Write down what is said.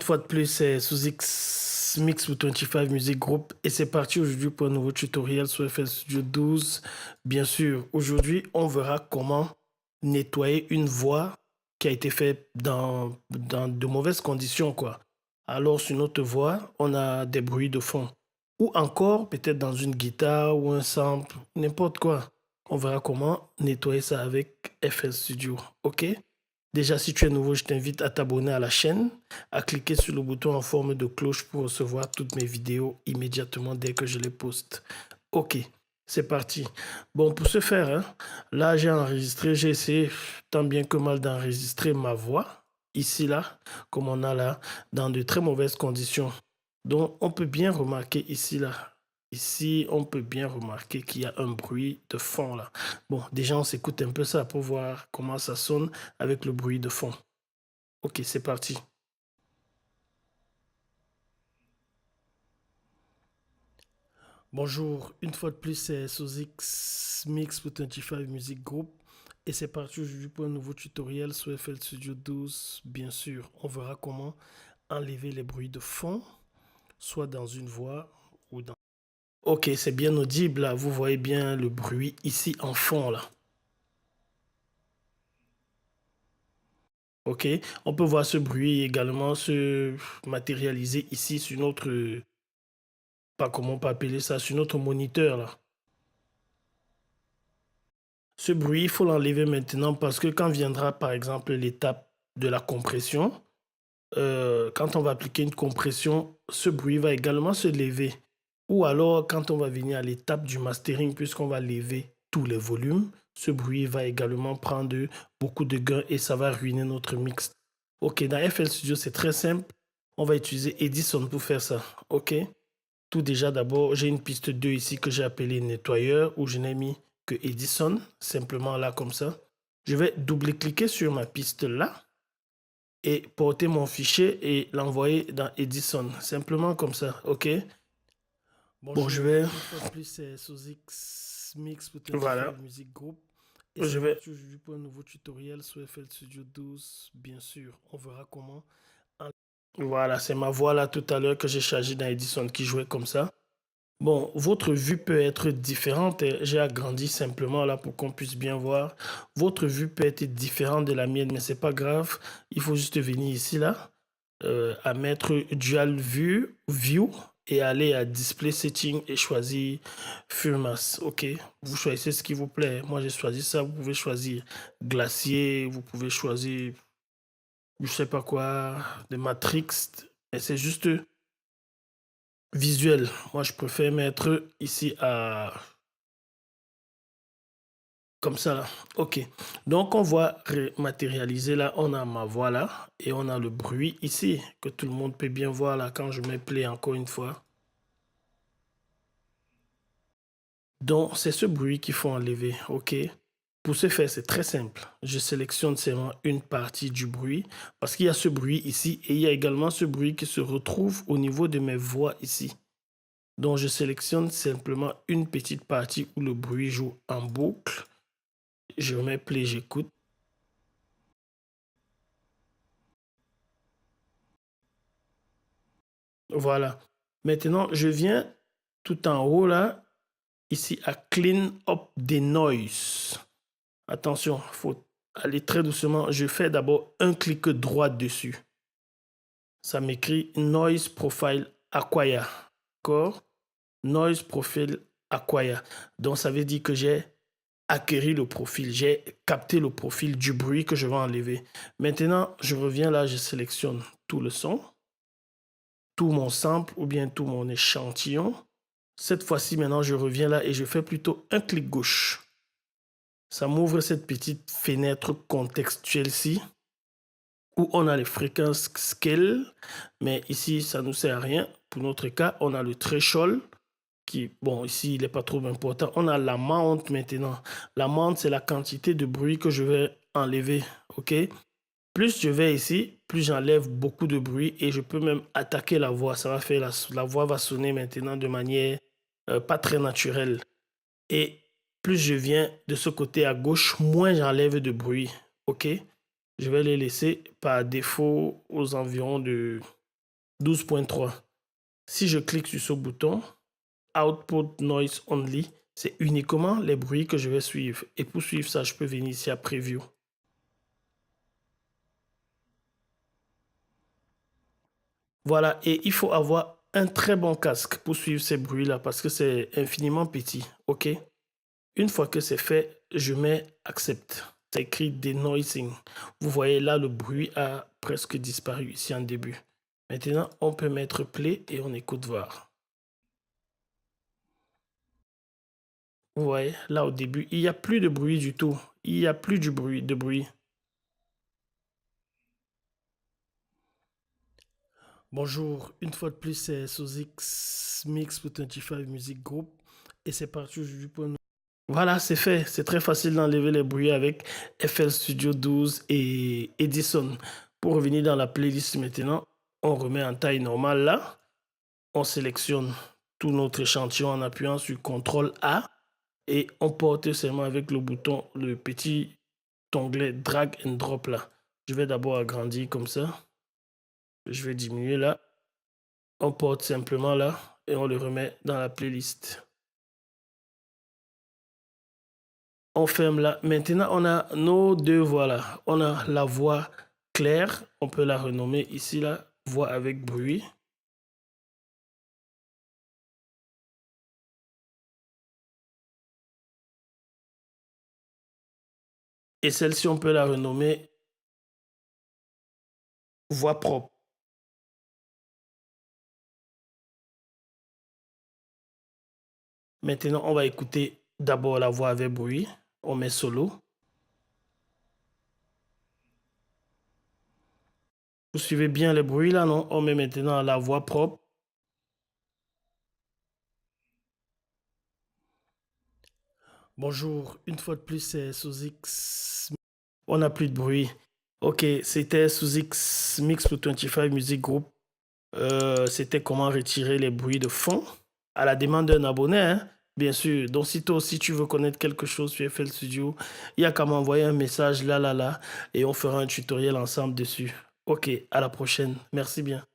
fois de plus, c'est sous X Mix with 25 Music Group et c'est parti aujourd'hui pour un nouveau tutoriel sur FL Studio 12. Bien sûr, aujourd'hui, on verra comment nettoyer une voix qui a été faite dans de mauvaises conditions, quoi. Alors, sur notre voix, on a des bruits de fond. Ou encore, peut-être dans une guitare ou un sample, n'importe quoi. On verra comment nettoyer ça avec FL Studio, ok? Déjà, si tu es nouveau, je t'invite à t'abonner à la chaîne, à cliquer sur le bouton en forme de cloche pour recevoir toutes mes vidéos immédiatement dès que je les poste. Ok, c'est parti. Bon, pour ce faire, hein, là, j'ai essayé tant bien que mal d'enregistrer ma voix, ici, là, comme on a là, dans de très mauvaises conditions. Donc, on peut bien remarquer ici, là, ici, on peut bien remarquer qu'il y a un bruit de fond, là. Bon, déjà, on s'écoute un peu ça pour voir comment ça sonne avec le bruit de fond. Ok, c'est parti. Bonjour, une fois de plus, c'est Sozix Mix pour 25 Music Group. Et c'est parti aujourd'hui pour un nouveau tutoriel sur FL Studio 12. Bien sûr, on verra comment enlever les bruits de fond, soit dans une voix ou dans... Ok, c'est bien audible là. Vous voyez bien le bruit ici en fond là. Ok, on peut voir ce bruit également se matérialiser ici sur notre, pas comment on peut appeler ça, sur notre moniteur là. Ce bruit, il faut l'enlever maintenant parce que quand viendra par exemple l'étape de la compression, quand on va appliquer une compression, ce bruit va également se lever. Ou alors quand on va venir à l'étape du mastering, puisqu'on va lever tous les volumes, ce bruit va également prendre beaucoup de gains et ça va ruiner notre mix. Ok, dans FL Studio, c'est très simple. On va utiliser Edison pour faire ça. Ok. Tout déjà, d'abord, j'ai une piste 2 ici que j'ai appelée nettoyeur où je n'ai mis que Edison, simplement là comme ça. Je vais double-cliquer sur ma piste là et porter mon fichier et l'envoyer dans Edison, simplement comme ça, ok? Bon, je vais... Une fois de plus, c'est Sozix Mix pour 25 Music Group. Et c'est parti aujourd'hui pour un nouveau tutoriel sur FL Studio 12. Bien sûr, on verra comment... Voilà, c'est ma voix là tout à l'heure que j'ai chargée dans Edison qui jouait comme ça. Bon, votre vue peut être différente. J'ai agrandi simplement là pour qu'on puisse bien voir. Votre vue peut être différente de la mienne, mais c'est pas grave. Il faut juste venir ici là, à mettre Dual View et aller à Display Setting et choisir Full Mass. Ok, vous choisissez ce qui vous plaît. Moi, j'ai choisi ça. Vous pouvez choisir Glacier. Vous pouvez choisir, je sais pas quoi, de Matrix. Et c'est juste visuel. Moi, je préfère mettre ici à... Comme ça, là. OK. Donc, on voit matérialiser là. On a ma voix là. Et on a le bruit ici. Que tout le monde peut bien voir là quand je mets play encore une fois. Donc, c'est ce bruit qu'il faut enlever. OK. Pour ce faire, c'est très simple. Je sélectionne seulement une partie du bruit. Parce qu'il y a ce bruit ici. Et il y a également ce bruit qui se retrouve au niveau de mes voix ici. Donc, je sélectionne simplement une petite partie où le bruit joue en boucle. Je mets play, j'écoute. Voilà. Maintenant, je viens tout en haut là, ici à Clean Up the Noise. Attention, il faut aller très doucement. Je fais d'abord un clic droit dessus. Ça m'écrit Noise Profile Acquire. D'accord? Noise Profile Acquire. Donc, ça veut dire que j'ai acquérir le profil, j'ai capté le profil du bruit que je vais enlever. Maintenant, je reviens là, je sélectionne tout le son, tout mon sample ou bien tout mon échantillon. Cette fois-ci, maintenant, je reviens là et je fais plutôt un clic gauche. Ça m'ouvre cette petite fenêtre contextuelle-ci où on a les fréquences scale, mais ici, ça ne nous sert à rien. Pour notre cas, on a le threshold qui, bon, ici, il n'est pas trop important. On a l'amount maintenant. L'amount, c'est la quantité de bruit que je vais enlever, ok? Plus je vais ici, plus j'enlève beaucoup de bruit et je peux même attaquer la voix. Ça va faire, la voix va sonner maintenant de manière pas très naturelle. Et plus je viens de ce côté à gauche, moins j'enlève de bruit, ok? Je vais les laisser par défaut aux environs de 12.3. Si je clique sur ce bouton, Output Noise Only, c'est uniquement les bruits que je vais suivre. Et pour suivre ça, je peux venir ici à Preview. Voilà, et il faut avoir un très bon casque pour suivre ces bruits-là parce que c'est infiniment petit, ok? Une fois que c'est fait, je mets Accept. C'est écrit Denoising. Vous voyez là, le bruit a presque disparu ici en début. Maintenant, on peut mettre Play et on écoute voir. Vous voyez, là au début, il n'y a plus de bruit du tout. Il n'y a plus de bruit. Bonjour, une fois de plus, c'est Sozix Mix pour 25 Music Group. Et c'est parti aujourd'hui pour nous. Voilà, c'est fait. C'est très facile d'enlever les bruits avec FL Studio 12 et Edison. Pour revenir dans la playlist maintenant, on remet en taille normale là. On sélectionne tout notre échantillon en appuyant sur CTRL A et on porte seulement avec le bouton, le petit onglet Drag and Drop là. Je vais d'abord agrandir comme ça. Je vais diminuer là. On porte simplement là et on le remet dans la playlist. On ferme là. Maintenant, on a nos deux voix là. On a la voix claire. On peut la renommer ici là. Voix avec bruit. Et celle-ci, on peut la renommer voix propre. Maintenant, on va écouter d'abord la voix avec bruit. On met solo. Vous suivez bien les bruits là, non? On met maintenant la voix propre. Bonjour, une fois de plus, c'est Sozix. On n'a plus de bruit. Ok, c'était Sozix Mix pour 25 Music Group. C'était comment retirer les bruits de fond à la demande d'un abonné, hein, bien sûr. Donc, si toi aussi tu veux connaître quelque chose sur FL Studio, il n'y a qu'à m'envoyer un message là, et on fera un tutoriel ensemble dessus. Ok, à la prochaine. Merci bien.